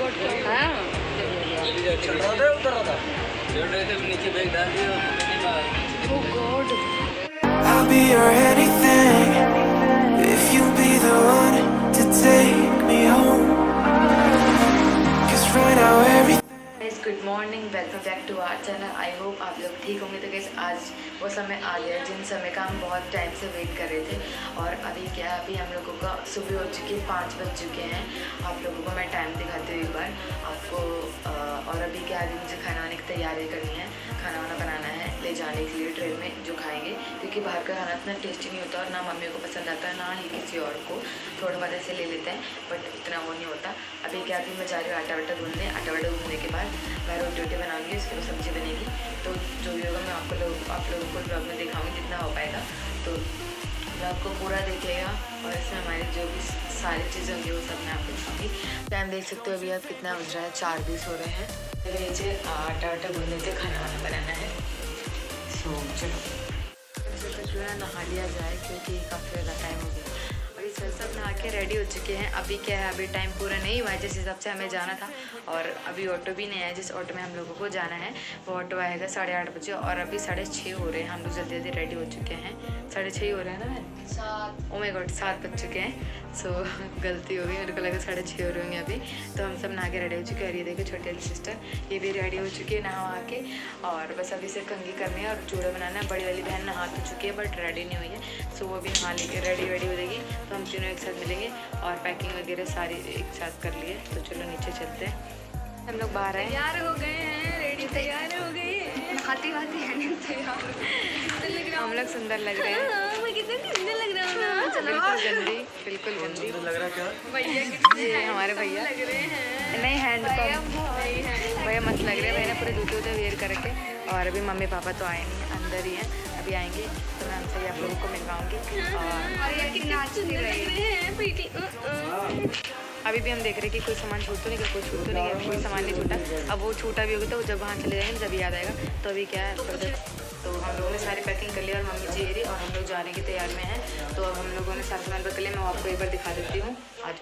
हाँ Oh God. I'll be your anything if you be the one to take me home. 'Cause right now everything. Guys good morning, welcome back to our channel. I hope आप लोग ठीक होंगे। तो guys आज वो समय आ गया जिन समय का हम बहुत टाइम से वेट कर रहे थे। और अभी क्या है, अभी हम लोगों का सुबह हो चुकी है, 5 बज चुके हैं। आप लोगों को मैं टाइम दिखाती हूँ एक बार आपको। और अभी क्या, अभी मुझे खाना वाने की तैयारी करनी है, खाना वाना बनाना है ले जाने के लिए ट्रेन में जो खाएंगे, क्योंकि बाहर का खाना इतना टेस्टी नहीं होता और ना मम्मी को पसंद आता है ना ही किसी और को। थोड़ा बहुत ऐसे ले लेते हैं बट इतना वो नहीं होता। अभी क्या, अभी मैं जा रही हूँ आटा वाटा गूँधने। आटा वाटा गूँधने के बाद मैं रोटी वोटी बनाऊँगी, उसके बाद सब्ज़ी बनेगी। तो जो भी होगा मैं आप लोगों को ब्लॉग में दिखाऊँगी जितना हो पाएगा। तो ब्लॉग को पूरा देखिएगा और इसमें हमारी जो भी सारी चीज़ें होंगी वो सब मैं आपको दिखाऊँगी। टाइम देख सकते हो अभी आप कितना बज रहा है, 4:20 हो रहे हैं। मेरे नीचे आटा वाटा गूँध लेते, खाना वाना बनाना है। सो चलो जो है नहा लिया जाए, क्योंकि काफ़ी ज़्यादा टाइम हो गया। अभी सब नहा के रेडी हो चुके हैं। अभी क्या है, अभी टाइम पूरा नहीं हुआ है जिस हिसाब से हमें जाना था। और अभी ऑटो भी नहीं आया जिस ऑटो में हम लोगों को जाना है, वो ऑटो आएगा 8:30 बजे। और अभी 6:30 हो रहे हैं, हम लोग जल्दी जल्दी रेडी हो चुके हैं। 6:30 हो रहे हैं ना, 7 ओ माय गॉड 7 बज चुके हैं। सो गलती हो गई, मेरे को लगा 6:30 हो रहे होंगे अभी। तो हम सब नहा के रेडी हो चुके हैं। और ये देखो छोटी वाली सिस्टर, ये भी रेडी हो चुकी है नहा वहा के। और बस अभी से कंघी करनी है और चूड़ा बनाना है। बड़ी वाली बहन नहा तो चुकी है बट रेडी नहीं हुई है, सो वो भी नहा लेके रेडी वेडी हो जाएगी। तो हम तीनों एक साथ मिलेंगे और पैकिंग वगैरह सारी एक साथ कर लिए। तो चलो नीचे चलते हैं। हम लोग बाहर हैं, तैयार हो गए हैं, रेडी तैयार हो गए हैं, नहाती वहाती है नहीं तैयार। हम लोग सुंदर लग रहे हैं। मैं कितने सुंदर लग रहा हूँ ना। बिल्कुल गंदी लग रहा क्या? ये हमारे भैया लग रहे हैं। नहीं हैंड पंप भैया मस्त लग रहे हैं। भैया ने पूरे जूते वूते वेयर करके। और अभी मम्मी पापा तो आए नहीं, अंदर ही हैं, अभी आएंगे तो मैं उनसे आप लोगों को मिलवाऊंगी। अभी भी हम देख रहे हैं कि कोई सामान छूट तो नहीं गया, कोई छूट तो नहीं गया, कोई सामान नहीं छूटा। अब वो छूटा भी होगा तो जब वहाँ चले जाएंगे जब याद आएगा। तो अभी क्या है, तो हम लोगों ने सारी पैकिंग कर लिया और मम्मी जी रही और हम लोग जाने की तैयार में हैं। तो अब हम लोगों ने सारा सामान रख लिया, मैं आपको एक बार दिखा देती हूँ आज।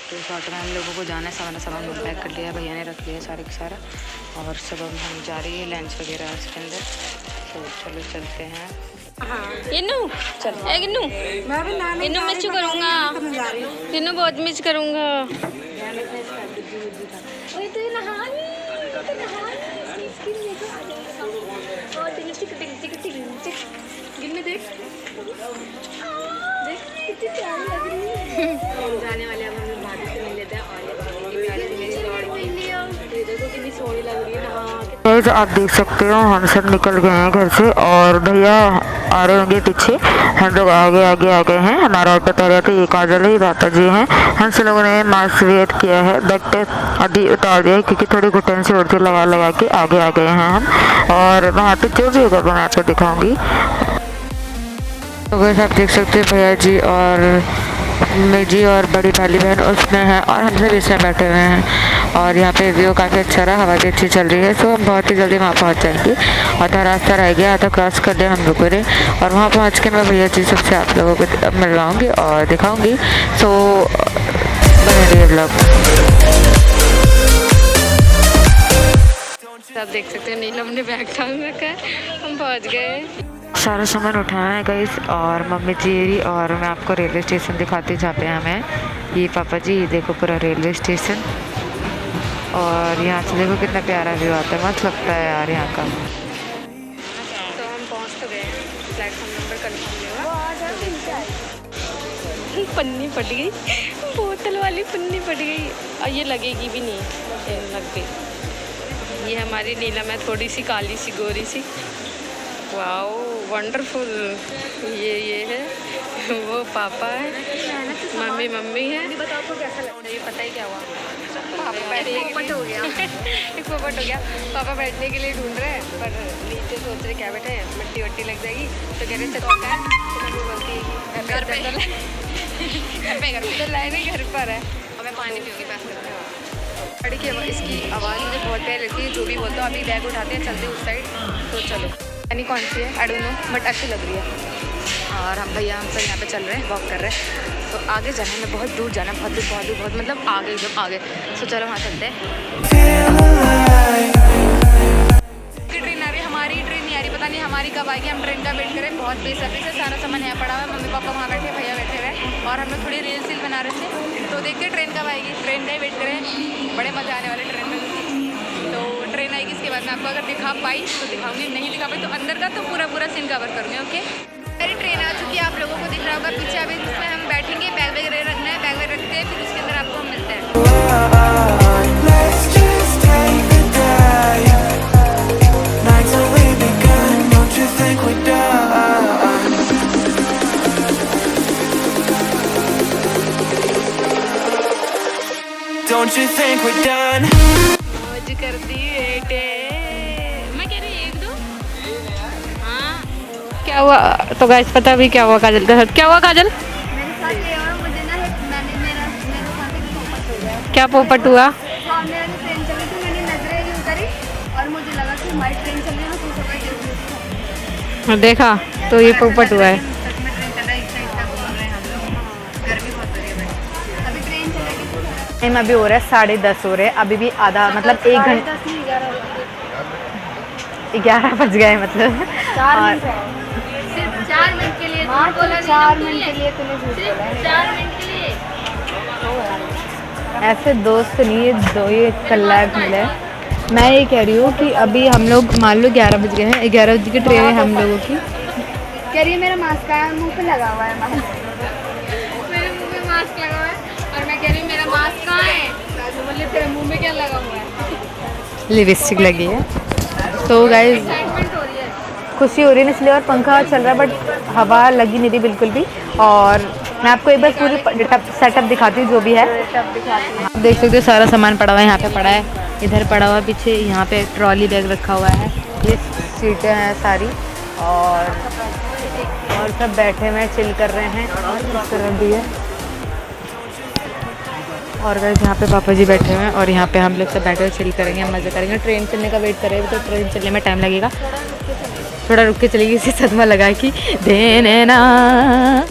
तो शॉर्ट में हम लोगों को जाना है, सामान पैक कर लिया, भैया ने रख लिया सारे का सारा। और सब अब हम जा रही है लंच वगैरह उसके अंदर। तो चलो चलते हैं। इन्नू मिस करूँगा, इन्नू बहुत मिस करूँगा। जाने वाले अब हम लोग भाभी से मिल लेते हैं। और ये देखो कितनी सोहनी लग रही है नहा के। आप देख सकते हो हम सब निकल गए हैं घर से और भैया आ रहे होंगे पीछे। हम लोग आगे आगे आ गए हैं। हमारा ऑटो तैयार है। ये काजल ही दाता जी हैं। हम सब लोगों ने मास्क वेट किया है, बट अभी उतार दिया क्योंकि थोड़ी घुटन से उड़ती लगा के आगे आ गए हैं हम। और वहाँ पे जो भी होगा मैं आपको दिखाऊंगी। तो वैसे आप देख सकते हैं भैया जी और मेरी और बड़ी वाली बहन उसमें है और हम सब इसमें बैठे हुए हैं। और यहाँ पे व्यू काफ़ी अच्छा रहा, हवा भी अच्छी चल रही है। सो हम बहुत ही जल्दी वहाँ पहुँच जाएंगे। आधा रास्ता रह गया, आधा क्रॉस कर दिया हम लोगों ने। और वहाँ पहुँच के मैं भैया जी सबसे आप लोगों को मिलवाऊँगी और दिखाऊँगी। सो बने रहिए ब्लॉग। आप देख सकते हैं नीलम ने बैग टांग रखा है, हम पहुँच गए। सारा सामान उठाना है गाइस। और मम्मी जी और मैं आपको रेलवे स्टेशन दिखाती जहाँ पे हमें। ये पापा जी, ये देखो पूरा रेलवे स्टेशन। और यहाँ से देखो कितना प्यारा व्यू आता है, मस्त लगता है यार यहाँ का। तो हम पहुँच तो गए हैं, प्लेटफॉर्म नंबर कन्फर्म नहीं हुआ। पन्नी फट गई, बोतल वाली पन्नी फट गई और ये लगेगी भी नहीं, लग गई। ये हमारी नीलम है, थोड़ी सी काली सी गोरी सी। Wow wonderful. ये है वो पापा है, मम्मी है। बताओ आपको कैसा लगता है, ये पता ही क्या हुआ, पोपट हो गया। एक पोपट हो गया। पापा बैठने के लिए ढूंढ रहे हैं पर नीचे सोच रहे क्या बैठे, मिट्टी वट्टी लग जाएगी। तो कह रहे चलता है, तो मम्मी बोलती है घर पे तो लाए नहीं, घर पर है और मैं पानी पीऊँगी पैस करके। गाड़ी की इसकी आवाज़ मुझे बहुत प्यारी लगती है। जो भी बोलते हो, अभी बैग उठाते हैं चलते उस साइड। तो चलो यानी कौन सी है आई डोंट नो बट अच्छी लग रही है। और हम भैया हम सब यहाँ पे चल रहे हैं, वॉक कर रहे हैं। तो आगे जाना है, बहुत दूर जाना है, बहुत मतलब आगे एकदम आगे। तो चलो वहाँ चलते हैं। ट्रेन आ रही है, हमारी ट्रेन नहीं आ रही, पता नहीं हमारी कब आएगी। हम ट्रेन का वेट करें, बहुत बेसब्री से। सारा सामान यहाँ पड़ा हुआ है, मम्मी पापा वहाँ बैठे, भैया बैठे हुए और हम लोग थोड़ी रील बना रहे थे। तो देखते हैं ट्रेन कब आएगी, ट्रेन का ही वेट करें। बड़े मज़ा आने वाले ट्रेन में। तो ट्रेन आएगी, इसके बाद मैं आपको अगर दिखा पाई तो दिखाऊंगी, नहीं दिखा पाई तो अंदर का तो पूरा सीन कवर करूँगी। ओके, मेरी ट्रेन आ चुकी है, आप लोगों को दिख रहा होगा पीछे। अभी जिसमें हम बैठेंगे, बैग वगैरह रखना है, बैग वगैरह रखते हैं, फिर उसके अंदर आपको हम मिलते हैं। Let's just take a dive. Nights only begun. Don't you think we're done? Don't you think we're done? मौज कर दी बेटे। मैं कह रही 1 2। हाँ क्या हुआ? तो गाइस पता भी क्या हुआ काजल के साथ? क्या हुआ काजल? मेरे साथ ये हुआ, मुझे ना मेरे साथ एक पोपट हो गया। क्या पोपट हुआ? सामने वाली ट्रेन चली थी, मैंने नजरें यूं करी और मुझे लगा कि हमारी ट्रेन चल रही है, मैं सोचा भाई गिर गई। देखा तो ये पोपट हुआ है। सच में ट्रेन चल रहा है, इस साइड तक घूम रहे हैं हम लोग। गर्मी बहुत हो रही है भाई। अभी ट्रेन चलेगी। टाइम अभी हो रहा है 10:30 हो रहे हैं, अभी भी आधा मतलब 1 घंटा 11 बज गए मतलब। और सिर्फ 4 मिनट के लिए बोला, 4 मिनट के लिए तूने झूठ बोला, 4 मिनट के लिए। ऐसे दोस्त नहीं, ये कल्लाक मिले। मैं ये कह रही हूँ कि अभी हम लोग मान लो 11 बज गए हैं, 11 बजे की ट्रेन है हम लोगों की। कह रही है मेरा मास्क का मुंह पे लगा हुआ है, मेरे मुंह पे मास्क लगा हुआ है और मैं कह रही हूँ मेरा मास्क कहाँ है, तो बोले तेरे मुंह में क्या लगा हुआ है। लिपस्टिक लगी है। तो गाइस एक्साइटमेंट हो रही है। खुशी हो रही है इसलिए, और पंखा चल रहा है बट हवा लगी नहीं थी बिल्कुल भी। और मैं आपको एक बार पूरी सेटअप दिखाती हूँ जो भी है। आप देख सकते हो सारा सामान पड़ा हुआ है, यहाँ पे पड़ा है, इधर पड़ा हुआ है, पीछे यहाँ पे ट्रॉली बैग रखा हुआ है, ये सीटें हैं सारी, और सब बैठे हुए चिल कर रहे हैं। और इस तरह भी है, और गाइस यहाँ पे पापा जी बैठे हुए हैं और यहाँ पे हम लोग सब बैठे हुए चिल करेंगे, मज़े करेंगे। ट्रेन चलने का वेट करेंगे तो ट्रेन चलने में टाइम लगेगा, थोड़ा रुक के चलेगी, इसी सदमा लगा कि देने ना।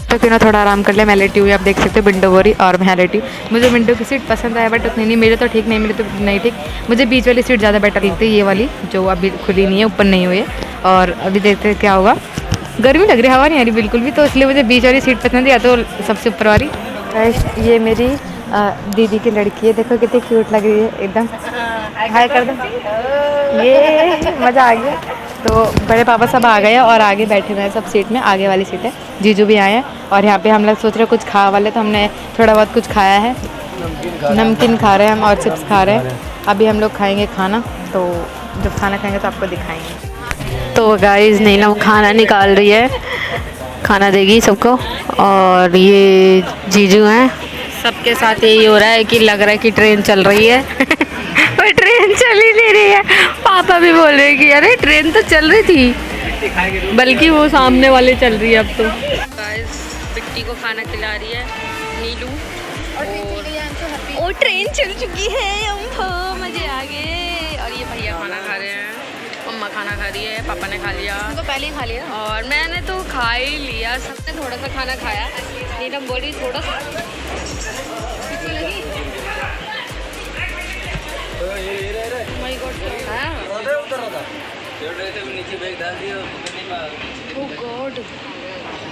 तो क्यों ना थोड़ा आराम कर ले। मैं लेटी हुई, आप देख सकते हो विंडो हो रही और मैं लेटी। मुझे विंडो की सीट पसंद आया बट उतनी नहीं, मेरे तो ठीक नहीं, मेरे तो नहीं ठीक। मुझे बीच वाली सीट ज़्यादा बेटर लगती है, ये वाली जो अभी खुली नहीं है, ऊपर नहीं हुई है। और अभी देखते हैं क्या होगा। गर्मी लग रही है, हवा नहीं आ रही बिल्कुल भी, तो इसलिए मुझे बीच वाली सीट पसंद है, या तो सबसे ऊपर वाली। ये मेरी दीदी की लड़की है, देखो कितनी क्यूट लग रही है एकदम। हाय कर दो, ये मज़ा आ गया। तो बड़े पापा सब आ गए और आगे बैठे हुए हैं सब सीट में, आगे वाली सीट है। जीजू भी आए हैं और यहाँ पे हम लोग सोच रहे कुछ खा वाले, तो हमने थोड़ा बहुत कुछ खाया है, नमकीन खा रहे हैं हम और चिप्स खा रहे हैं। अभी हम लोग खाएंगे खाना, तो जब खाना खाएंगे तो आपको दिखाएंगे। तो गाइस नीलम खाना निकाल रही है, खाना देगी सबको। और ये जीजू हैं, सबके साथ यही हो रहा है कि लग रहा है कि ट्रेन चल रही है पर ट्रेन चल ही नहीं रही है। पापा भी बोल रहे हैं कि अरे ट्रेन तो चल रही थी, बल्कि वो सामने वाले चल रही है अब तो। गाइस बिट्टी को खाना खिला रही है नीलू, और ट्रेन चल चुकी है, मजे आ गए। और ये भैया खाना खा रहे हैं, मम्मा खाना खा रही है, पापा ने खा लिया, तो पहले ही खा लिया और मैंने तो खा ही लिया। सबने थोड़ा सा खाना खाया, नीलम बोली थोड़ा सा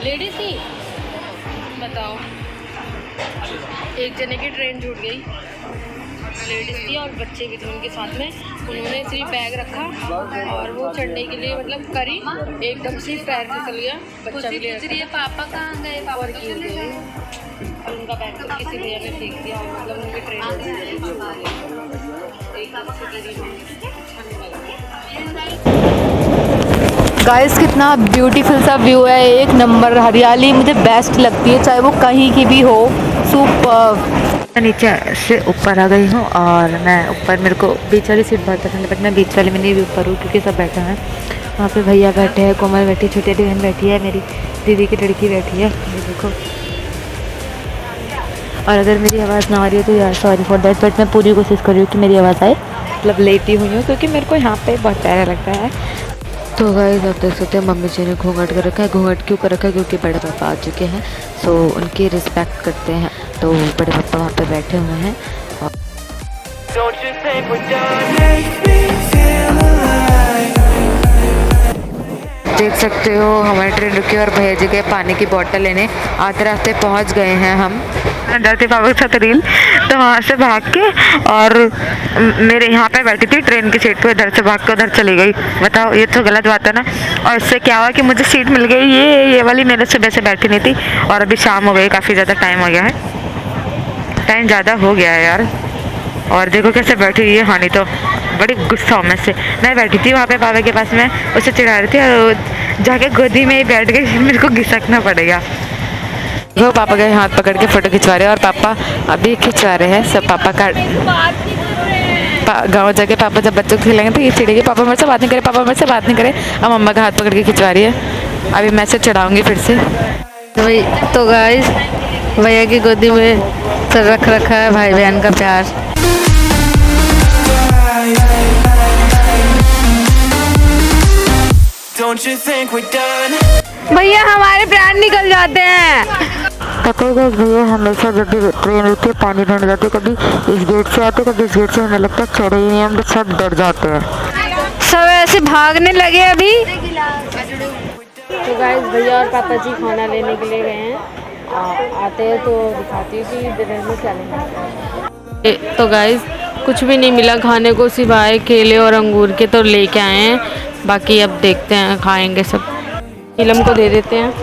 लेडीज थी, बताओ। एक जने की ट्रेन छूट गई, लेडीज थी और बच्चे भी थे उनके साथ में। उन्होंने सिर्फ बैग रखा और वो चढ़ने के लिए मतलब करी, एकदम से पैर फिसल गया। बच्चा भी ले पापा कहाँ गए, और गिर गए और उनका बैग तो किसी भैया ने फेंक दिया, मतलब उनकी ट्रेन एकदम से गिरी। गाइस कितना ब्यूटीफुल सा व्यू है, एक नंबर हरियाली मुझे बेस्ट लगती है, चाहे वो कहीं की भी हो। सुपर। नीचे से ऊपर आ गई हूँ और मैं ऊपर, मेरे को बीच वाली सीट बहुत पसंद है बट मैं बीच वाले में नहीं भी ऊपर हूँ क्योंकि सब बैठे हैं। वहाँ पे भैया बैठे हैं, कोमल बैठी, छोटी बहन बैठी है, मेरी दीदी की लड़की बैठी है, ये देखो। और अगर मेरी आवाज़ ना आ रही है तो यार सॉरी फॉर दैट, बट मैं पूरी कोशिश कर रही हूँ कि मेरी आवाज़ आए। मतलब लेटी हुई हूँ क्योंकि मेरे को यहाँ पे बहुत प्यारा लगता है। तो गाइस आप देख सकते हैं मम्मी जी ने घूंघट कर रखा है। घूंघट क्यों कर रखा है? क्योंकि बड़े पापा आ चुके हैं, सो उनकी रिस्पेक्ट करते हैं। तो बड़े पापा वहाँ पे बैठे हुए हैं। Don't you think we're done? Make me feel alive. देख सकते हो हमारी ट्रेन रुकी और भैया जी गए पानी की बोतल लेने। आते रास्ते पहुंच गए हैं हम। जाते पापा के साथ रील, तो वहाँ से भाग के और मेरे यहाँ पे बैठी थी ट्रेन की सीट पे, इधर से भाग के उधर चली गई। बताओ, ये तो गलत बात है ना। और इससे क्या हुआ कि मुझे सीट मिल गई, ये वाली मेरे सुबह से बैठी नहीं थी। और अभी शाम हो गई, काफ़ी ज़्यादा टाइम हो गया है, टाइम ज़्यादा हो गया है यार। और देखो कैसे बैठी हुई है हानि, तो बड़ी गुस्सा में से। मैं बैठी थी वहाँ पे पापा के पास में, उसे चिढ़ा रही थी और जाके गोदी में ही बैठ गई। मेरे को घिसकना पड़ेगा। वो पापा के हाथ पकड़ के फ़ोटो खिंचवा रहे हैं और पापा अभी खिंचवा रहे हैं सब। पापा का गाँव जाके पापा जब बच्चों को खिलाएंगे तो ये चिड़ेगी, पापा मेरे से बात नहीं करे, पापा मेरे से बात नहीं करे। अब मम्मा का हाथ पकड़ के खिंचवा रही है। अभी मैं से चढ़ाऊँगी फिर से। तो गाइस भैया की गोदी में सर रख रखा है भाई बहन का प्यार। Don't you think we're done? भैया हमारे प्राण निकल जाते हैं। पता है भैया हमेशा जब भी ट्रेन रुकती है पानी भरने जाते, कभी इस गेट से आते, कभी इस गेट से। हमें लगता है चढ़े ही नहीं, हम लोग सब डर जाते हैं। सब ऐसे भागने लगे अभी। तो गाइस भैया और पापा जी खाना लेने के लिए गए हैं। आते हैं तो दिखाती हूँ कि ट्रेन में क्या लेना है। तो गाइस कुछ भी नहीं मिला खाने को, सिवाय केले और अंगूर के, तो लेके आए हैं। बाकी अब देखते हैं, खाएंगे सब। नीलम को दे देते हैं।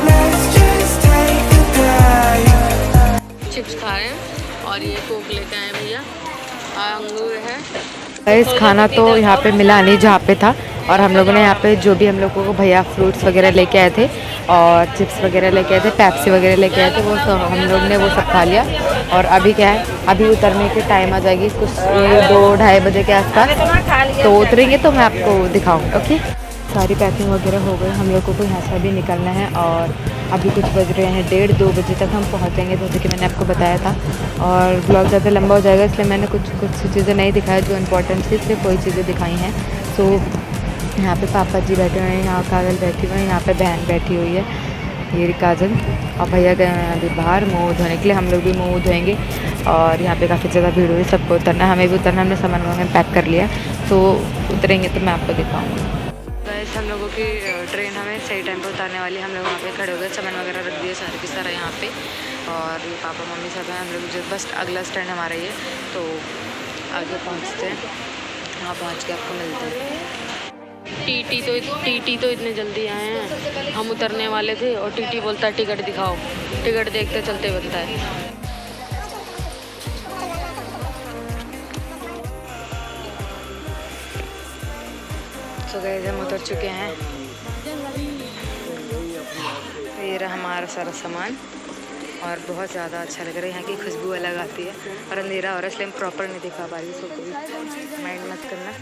Let's just take a dive. Chips खा रहे हैं और ये कोक लेके आए भैया, अंगूर है। गाइस खाना तो यहाँ पे मिला नहीं जहाँ पे था, और हम लोगों ने यहाँ पे जो भी हम लोगों को भैया फ्रूट्स वगैरह लेके आए थे और चिप्स वगैरह लेके आए थे, पेप्सी वगैरह लेके आए थे, वो सब हम लोग ने वो सब खा लिया। और अभी क्या है, अभी उतरने के टाइम आ जाएगी कुछ 2-2:30 बजे के आसपास, तो उतरेंगे तो मैं आपको दिखाऊँगी। ओके, सारी पैकिंग वगैरह हो गई, हम लोगों को यहाँ से अभी निकलना है। और अभी कुछ बज रहे हैं 1:30-2 बजे तक हम पहुँचेंगे, जैसे कि मैंने आपको बताया था। और ब्लॉग ज़्यादा लंबा हो जाएगा, इसलिए मैंने कुछ चीज़ें नहीं दिखाई जो इम्पोर्टेंट थी, सिर्फ वही चीज़ें दिखाई हैं। सो यहाँ पे पापा जी बैठे हुए हैं, यहाँ काजल बैठी हुई है, यहाँ पे बहन बैठी हुई है, ये काजल। और भैया गए हैं अभी बाहर मुँह धोने के लिए, हम लोग भी मुँह धोएंगे। और यहाँ पे काफ़ी ज़्यादा भीड़ हुई, सबको उतरना है, हमें भी उतरना, हमने सामान वगैरह पैक कर लिया, तो उतरेंगे तो मैं आपको दिखाऊँगी। गाइस हम लोगों की ट्रेन हमें सही टाइम पे उतारने वाली है। हम लोग वहाँ पे खड़े हो गए, सामान वगैरह रख दिए सारे की सारा यहाँ पे। और ये पापा मम्मी सब हैं, हम लोग जो बस अगला स्टैंड हमारा ही है, तो आगे पहुँचते हैं, वहाँ पहुँच के आपको मिलते हैं। टीटी तो इतने जल्दी आए हैं, हम उतरने वाले थे और टीटी बोलता है टिकट दिखाओ, टिकट देखते चलते बनता है। तो गाइस हम उतर चुके हैं, ये रहा हमारा सारा सामान। और बहुत ज़्यादा अच्छा लग रहा है, यहाँ की खुशबू अलग आती है। और अंधेरा हो रहा है इसलिए हम प्रॉपर नहीं दिखा पा रही, सो कोई माइंड मत करना।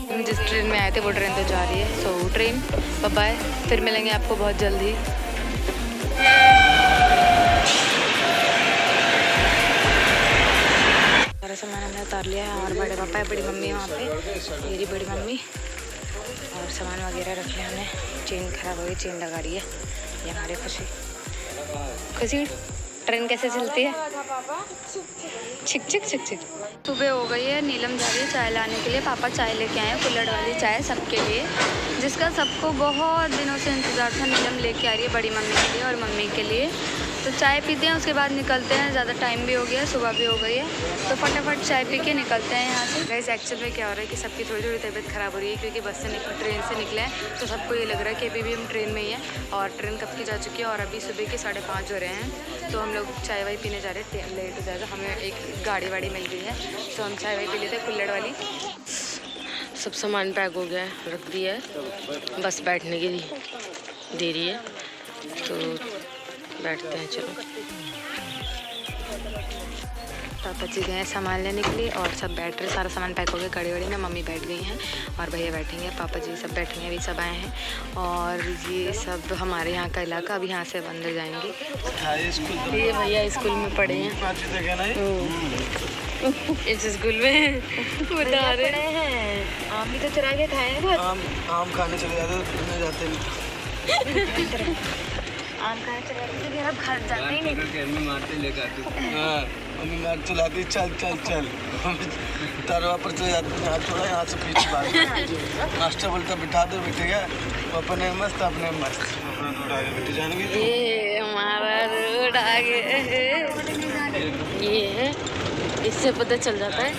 हम जिस ट्रेन में आए थे वो ट्रेन तो जा रही है, सो ट्रेन बाय बाय, फिर मिलेंगे आपको बहुत जल्दी। सारा सामान हमने उतार लिया है, और बड़े पापा है, बड़ी मम्मी है वहाँ पे, मेरी बड़ी मम्मी। और सामान वगैरह रख लिया हमने। चेन खराब हो गई, चेन लगा रही है ये हमारी खुशी। खुशी ट्रेन कैसे चलती है? छिक छिक छिक छिक। सुबह हो गई है, नीलम जा रही है चाय लाने के लिए। पापा चाय लेके आए हैं, कुल्हड़ वाली चाय सबके लिए, जिसका सबको बहुत दिनों से इंतज़ार था। नीलम लेके आ रही है बड़ी मम्मी के लिए और मम्मी के लिए। तो चाय पीते हैं, उसके बाद निकलते हैं, ज़्यादा टाइम भी हो गया, सुबह भी हो गई है, तो फटाफट चाय पी के निकलते हैं यहाँ से। गाइस एक्चुअल में क्या हो रहा है कि सबकी थोड़ी थोड़ी तबीयत ख़राब हो रही है, क्योंकि बस से ट्रेन से निकले हैं, तो सबको ये लग रहा है कि अभी भी हम ट्रेन में ही हैं, और ट्रेन कब की जा चुकी है, और अभी सुबह के 5:30 हो रहे हैं। तो हम लोग चाय वाय पीने जा रहे हैं, लेट हो जाएगा। हमें एक गाड़ी वाड़ी मिल गई है, तो हम चाय वाय पी लेते हैं कुल्हड़ वाली। सब सामान पैक हो गया है, रख दिया है, बस बैठने की देरी है, तो बैठते हैं। चलो पापा जी गए हैं सामान लेने के लिए और सब बैठ रहे, सारा सामान पैक हो गया गाड़ी वाड़ी में। मम्मी बैठ गई हैं और भैया बैठेंगे, पापा जी सब बैठेंगे, अभी सब आए हैं। और ये सब हमारे यहाँ का इलाका, अभी यहाँ से अंदर जाएंगे। ये भैया स्कूल में पढ़े हैं, इस स्कूल में बता रहे हैं। आम भी तो चुरा के खाए हैं बहुत। आम खाने चले जाते नहीं। आम खाने चले जाते हैं, अब घर जाते ही नहीं। मारते लेकर मम्मी मार चलाती, चल चल चल तारवा पर चले जाते हैं, हाथ थोड़ा यहाँ से पीछे बात। मास्टर बोलता बिठा दो, बैठेगा अपने मस्त, अपने मस्त अपना रोड आगे बैठे जाएंगे। ये हमारा रोड आगे, ये है, इससे पता चल जाता है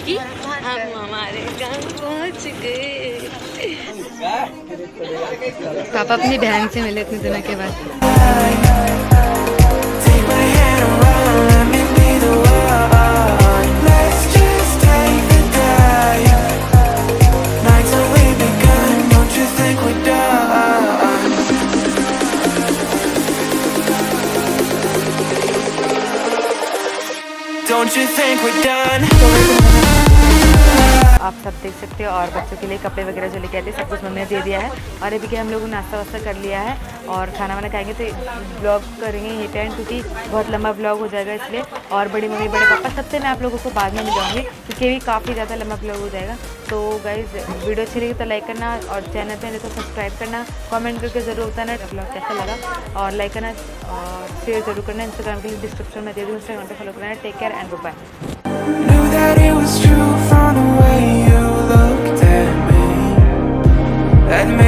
कि हम हमारे गाँव पहुँच गए। पापा अपनी बहन से मिले इतने दिनों के बाद। Take my hand around, let me be the one. Let's just take the dive. Nights only begun, don't you think we're done? Don't you think we're done? आप सब देख सकते हो। और बच्चों के लिए कपड़े वगैरह जो लेके आते हैं सब कुछ मम्मी ने दे दिया है। और अभी क्या हम लोग नाश्ता वास्ता कर लिया है और खाना वाना खाएंगे, तो ब्लॉग करेंगे ये टाइम, क्योंकि बहुत लंबा ब्लॉग हो जाएगा इसलिए। और बड़ी मम्मी बड़े पापा सबसे मैं आप लोगों को बाद में मिलाऊंगी, क्योंकि भी काफ़ी ज़्यादा लंबा ब्लॉग हो जाएगा। तो गाइज़ वीडियो अच्छी लगी तो लाइक करना, और चैनल पर नहीं तो सब्सक्राइब करना, कमेंट करके ज़रूर बताना ब्लॉग कैसा लगा, और लाइक करना और शेयर जरूर करना। इंस्टाग्राम के लिए डिस्क्रिप्शन में दे दूँ, इंस्टाग्राम पर फॉलो करना। Take care and good bye. Knew that it was true from the way you looked at me. Admit